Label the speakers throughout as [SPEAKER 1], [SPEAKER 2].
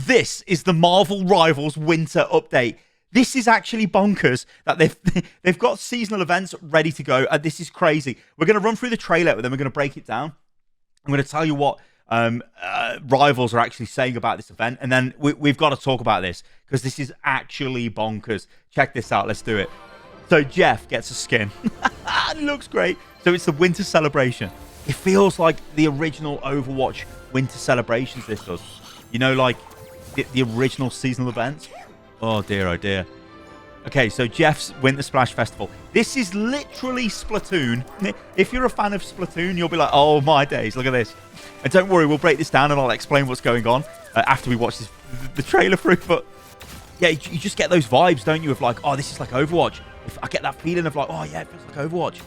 [SPEAKER 1] This is the Marvel Rivals Winter Update. This is actually bonkers that they've got seasonal events ready to go. This is crazy. We're going to run through the trailer, but then we're going to break it down. I'm going to tell you what Rivals are actually saying about this event, and then we've got to talk about this because this is actually bonkers. Check this out. Let's do it. So Jeff gets a skin. It looks great. So it's the Winter Celebration. It feels like the original Overwatch Winter Celebrations, this does. You know, like the original seasonal events. Oh dear, oh dear. Okay, so Jeff's Winter Splash Festival. This is literally Splatoon. If you're a fan of Splatoon, you'll be like, oh my days, look at this. And don't worry, we'll break this down and I'll explain what's going on after we watch the trailer through. But yeah, you just get those vibes, don't you, of like, oh, this is like Overwatch. I get that feeling of like, oh yeah, it feels like Overwatch.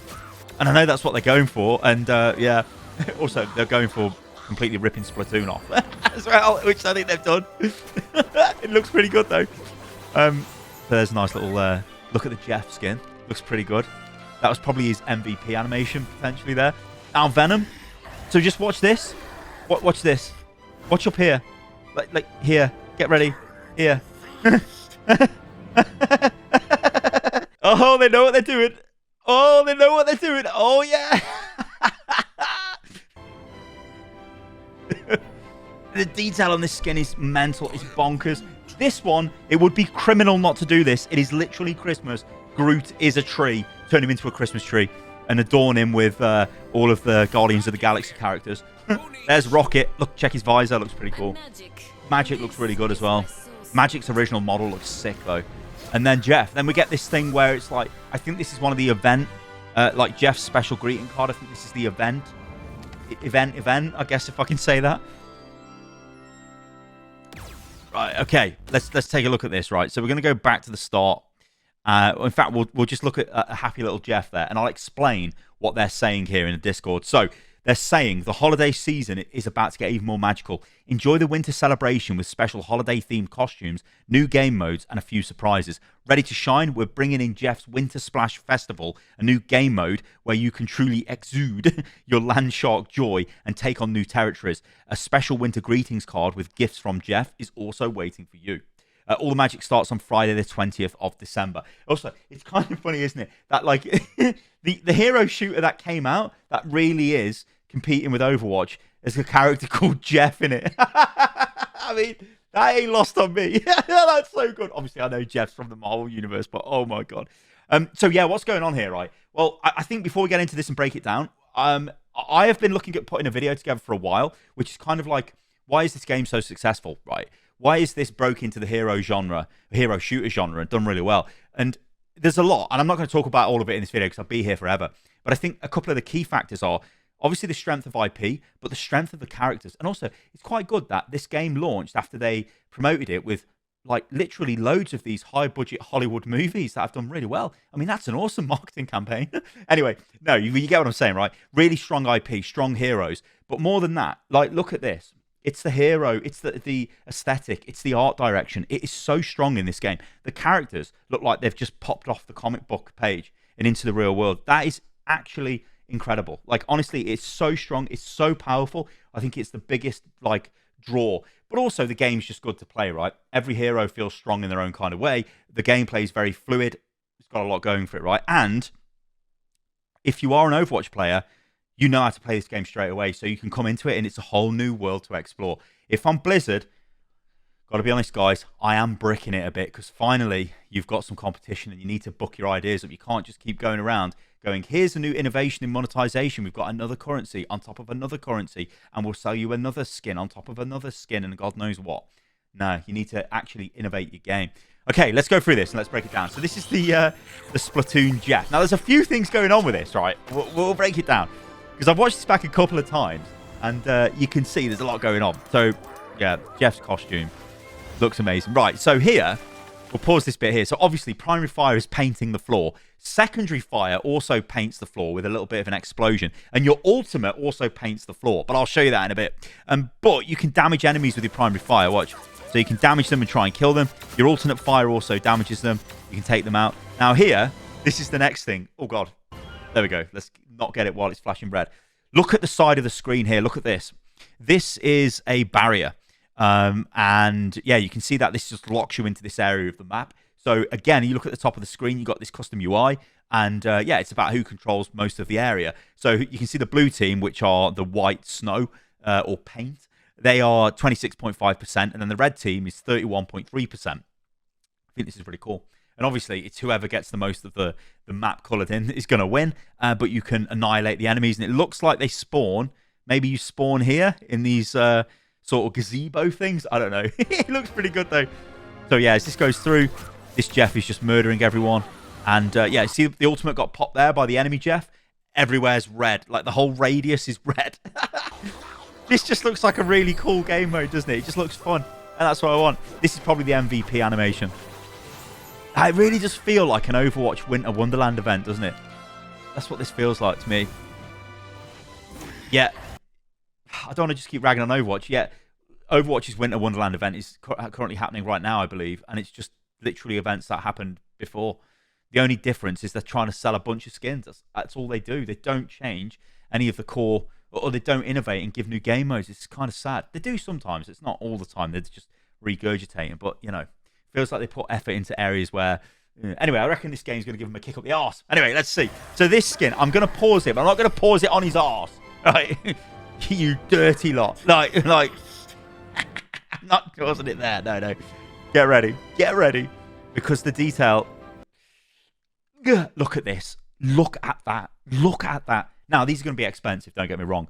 [SPEAKER 1] And I know that's what they're going for. And yeah, also they're going for completely ripping Splatoon off as well, which I think they've done. It looks pretty good though. So there's a nice little look at the Jeff skin. Looks pretty good. That was probably his MVP animation potentially there. Now Venom. So just watch this. Watch this. Watch up here. Like here. Get ready. Here. Oh, they know what they're doing. Oh, they know what they're doing. Oh yeah. The detail on this skin is mental. It's bonkers. This one, it would be criminal not to do this. It is literally Christmas. Groot is a tree. Turn him into a Christmas tree and adorn him with all of the Guardians of the Galaxy characters. There's Rocket. Look, check his visor. Looks pretty cool. Magic looks really good as well. Magic's original model looks sick, though. And then Jeff. Then we get this thing where it's like, I think this is one of the event, like Jeff's special greeting card. I think this is the event. Event, I guess, if I can say that. Right, okay, let's take a look at this, right? So we're going to go back to the start. In fact, we'll just look at a happy little Jeff there, and I'll explain what they're saying here in the Discord. So they're saying the holiday season is about to get even more magical. Enjoy the winter celebration with special holiday-themed costumes, new game modes, and a few surprises. Ready to shine? We're bringing in Jeff's Winter Splash Festival, a new game mode where you can truly exude your land shark joy and take on new territories. A special winter greetings card with gifts from Jeff is also waiting for you. All the magic starts on Friday the 20th of December. Also, it's kind of funny, isn't it? That like the hero shooter that came out, that really is competing with Overwatch. There's a character called Jeff in it. I mean, that ain't lost on me. That's so good. Obviously, I know Jeff's from the Marvel universe, but oh my god. So yeah, what's going on here, right? Well, I think before we get into this and break it down, I have been looking at putting a video together for a while, which is kind of like, why is this game so successful, right? Why is this broke into the hero shooter genre and done really well? And there's a lot, and I'm not going to talk about all of it in this video because I'll be here forever. But I think a couple of the key factors are obviously the strength of IP, but the strength of the characters. And also, it's quite good that this game launched after they promoted it with like literally loads of these high-budget Hollywood movies that have done really well. I mean, that's an awesome marketing campaign. Anyway, no, you get what I'm saying, right? Really strong IP, strong heroes. But more than that, like, look at this. It's the hero, it's the aesthetic, it's the art direction. It is so strong in this game. The characters look like they've just popped off the comic book page and into the real world. That is actually incredible. Like, honestly, it's so strong, it's so powerful. I think it's the biggest, like, draw. But also, the game's just good to play, right? Every hero feels strong in their own kind of way. The gameplay is very fluid. It's got a lot going for it, right? And if you are an Overwatch player, you know how to play this game straight away, so you can come into it and it's a whole new world to explore. If I'm Blizzard, gotta be honest, guys, I am bricking it a bit because finally you've got some competition and you need to book your ideas up. You can't just keep going around going, here's a new innovation in monetization. We've got another currency on top of another currency, and we'll sell you another skin on top of another skin and God knows what. No, you need to actually innovate your game. Okay, let's go through this and let's break it down. So this is the Splatoon Jeff. Now, there's a few things going on with this, right? We'll break it down. Because I've watched this back a couple of times, and you can see there's a lot going on. So, yeah, Jeff's costume looks amazing. Right, so here, we'll pause this bit here. So, obviously, primary fire is painting the floor. Secondary fire also paints the floor with a little bit of an explosion. And your ultimate also paints the floor. But I'll show you that in a bit. But you can damage enemies with your primary fire. Watch. So, you can damage them and try and kill them. Your alternate fire also damages them. You can take them out. Now, here, this is the next thing. Oh, God. There we go. Let's not get it while it's flashing red. Look at the side of the screen here. Look at this. This is a barrier. And yeah, you can see that this just locks you into this area of the map. So again, you look at the top of the screen, you've got this custom UI, and yeah, it's about who controls most of the area. So you can see the blue team, which are the white snow or paint. They are 26.5%, and then the red team is 31.3%. I think this is really cool. And obviously, it's whoever gets the most of the map coloured in is going to win, but you can annihilate the enemies, and it looks like they spawn. Maybe you spawn here in these sort of gazebo things. I don't know. It looks pretty good, though. So yeah, as this goes through, this Jeff is just murdering everyone. And yeah, see the ultimate got popped there by the enemy Jeff. Everywhere's red. Like the whole radius is red. This just looks like a really cool game mode, doesn't it? It just looks fun. And that's what I want. This is probably the MVP animation. I really just feel like an Overwatch Winter Wonderland event, doesn't it? That's what this feels like to me. Yeah. I don't want to just keep ragging on Overwatch. Yeah. Overwatch's Winter Wonderland event is currently happening right now, I believe. And it's just literally events that happened before. The only difference is they're trying to sell a bunch of skins. That's all they do. They don't change any of the core, or they don't innovate and give new game modes. It's kind of sad. They do sometimes. It's not all the time. They're just regurgitating. But, you know, feels like they put effort into areas where... Anyway, I reckon this game's going to give him a kick up the arse. Anyway, let's see. So this skin, I'm going to pause it, but I'm not going to pause it on his arse. Right? You dirty lot. Like, I'm not pausing it there. No. Get ready. Get ready. Because the detail... Look at this. Look at that. Look at that. Now, these are going to be expensive, don't get me wrong.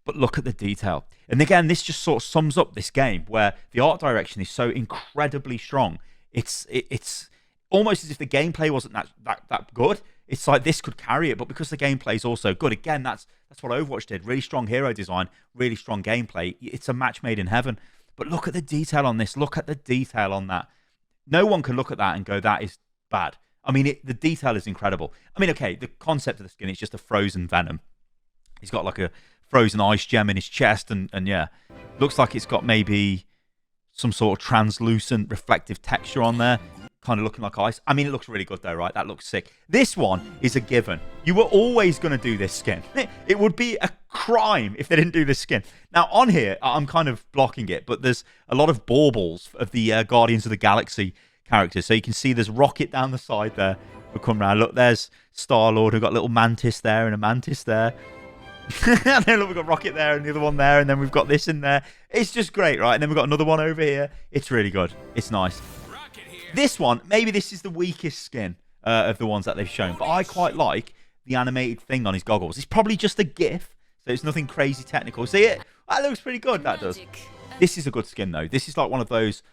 [SPEAKER 1] But look at the detail. And again, this just sort of sums up this game where the art direction is so incredibly strong. It's almost as if the gameplay wasn't that good. It's like this could carry it, but because the gameplay is also good, again, that's what Overwatch did. Really strong hero design, really strong gameplay. It's a match made in heaven. But look at the detail on this. Look at the detail on that. No one can look at that and go, that is bad. I mean, the detail is incredible. I mean, okay, the concept of the skin is just a frozen Venom. He's got like a frozen ice gem in his chest, and yeah, looks like it's got maybe some sort of translucent reflective texture on there, kind of looking like ice. I mean, it looks really good though, right? That looks sick. This one is a given. You were always going to do this skin. It would be a crime if they didn't do this skin. Now, on here, I'm kind of blocking it, but there's a lot of baubles of the Guardians of the Galaxy characters. So you can see there's Rocket down the side there. We'll come around. Look, there's Star-Lord. We've got a little Mantis there and a Mantis there. And then look, we've got Rocket there and the other one there. And then we've got this in there. It's just great, right? And then we've got another one over here. It's really good. It's nice. This one, maybe this is the weakest skin of the ones that they've shown. But I quite like the animated thing on his goggles. It's probably just a GIF. So it's nothing crazy technical. See it? That looks pretty good, that does. This is a good skin, though. This is like one of those...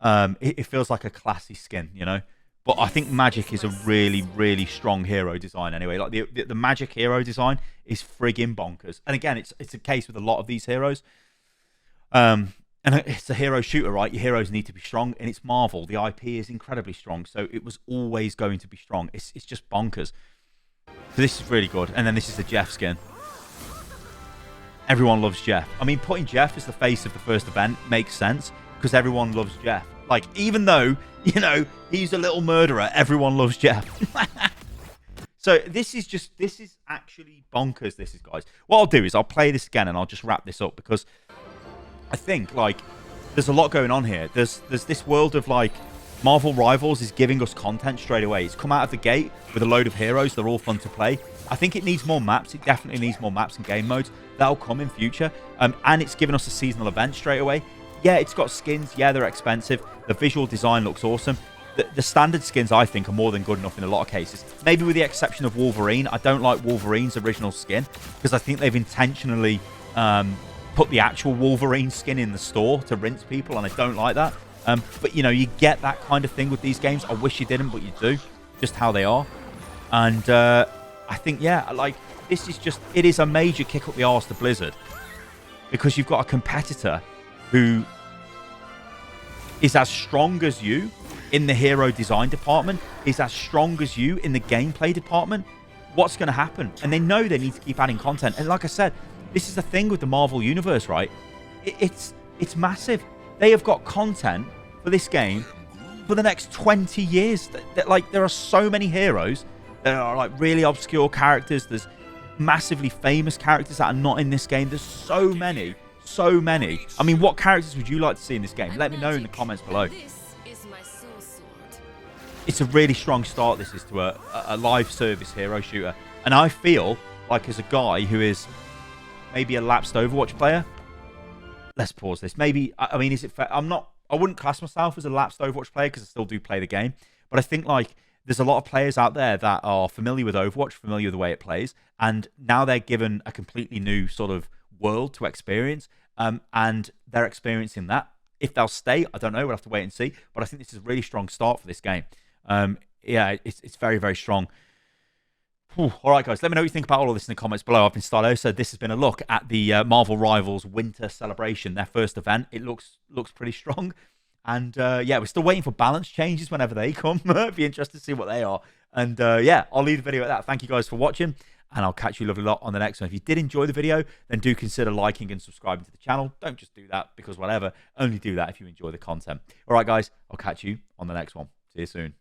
[SPEAKER 1] it feels like a classy skin, you know. But I think Magic is a really, really strong hero design anyway. Like the Magic hero design is friggin' bonkers. And again, it's a case with a lot of these heroes. And it's a hero shooter, right? Your heroes need to be strong, and it's Marvel. The IP is incredibly strong, so it was always going to be strong. It's just bonkers. So this is really good. And then this is the Jeff skin. Everyone loves Jeff. I mean, putting Jeff as the face of the first event makes sense because everyone loves Jeff. Like, even though, you know, he's a little murderer, everyone loves Jeff. So this is actually bonkers, this is, guys. What I'll do is I'll play this again and I'll just wrap this up because I think, like, there's a lot going on here. There's this world of, like, Marvel Rivals is giving us content straight away. It's come out of the gate with a load of heroes. They're all fun to play. I think it needs more maps. It definitely needs more maps and game modes. That'll come in future. And it's given us a seasonal event straight away. Yeah, it's got skins. Yeah, they're expensive. The visual design looks awesome. The standard skins, I think, are more than good enough in a lot of cases. Maybe with the exception of Wolverine. I don't like Wolverine's original skin because I think they've intentionally put the actual Wolverine skin in the store to rinse people, and I don't like that. But, you know, you get that kind of thing with these games. I wish you didn't, but you do. Just how they are. And I think, yeah, like, this is just... It is a major kick up the arse to Blizzard because you've got a competitor who is as strong as you in the hero design department, is as strong as you in the gameplay department. What's going to happen? And they know they need to keep adding content. And like I said, this is the thing with the Marvel Universe, right? It's massive. They have got content for this game for the next 20 years. Like, there are so many heroes. There are, like, really obscure characters. There's massively famous characters that are not in this game. There's so so many. I mean, what characters would you like to see in this game? Let me know in the comments below. It's a really strong start, this is, to a live service hero shooter. And I feel like, as a guy who is maybe a lapsed Overwatch player, let's pause this. Maybe, I mean, is it fair? I wouldn't class myself as a lapsed Overwatch player because I still do play the game. But I think, like, there's a lot of players out there that are familiar with Overwatch, familiar with the way it plays, and now they're given a completely new sort of world to experience, and they're experiencing that. If they'll stay, I don't know. We'll have to wait and see. But I think this is a really strong start for this game. Yeah, it's very, very strong. Whew. All right, guys, let me know what you think about all of this in the comments below. I've been Stylosa. This has been a look at the Marvel Rivals Winter Celebration, their first event. It looks pretty strong. And yeah, we're still waiting for balance changes whenever they come. It'd be interesting to see what they are. And yeah, I'll leave the video at that. Thank you guys for watching, and I'll catch you a lovely lot on the next one. If you did enjoy the video, then do consider liking and subscribing to the channel. Don't just do that because whatever. Only do that if you enjoy the content. All right, guys, I'll catch you on the next one. See you soon.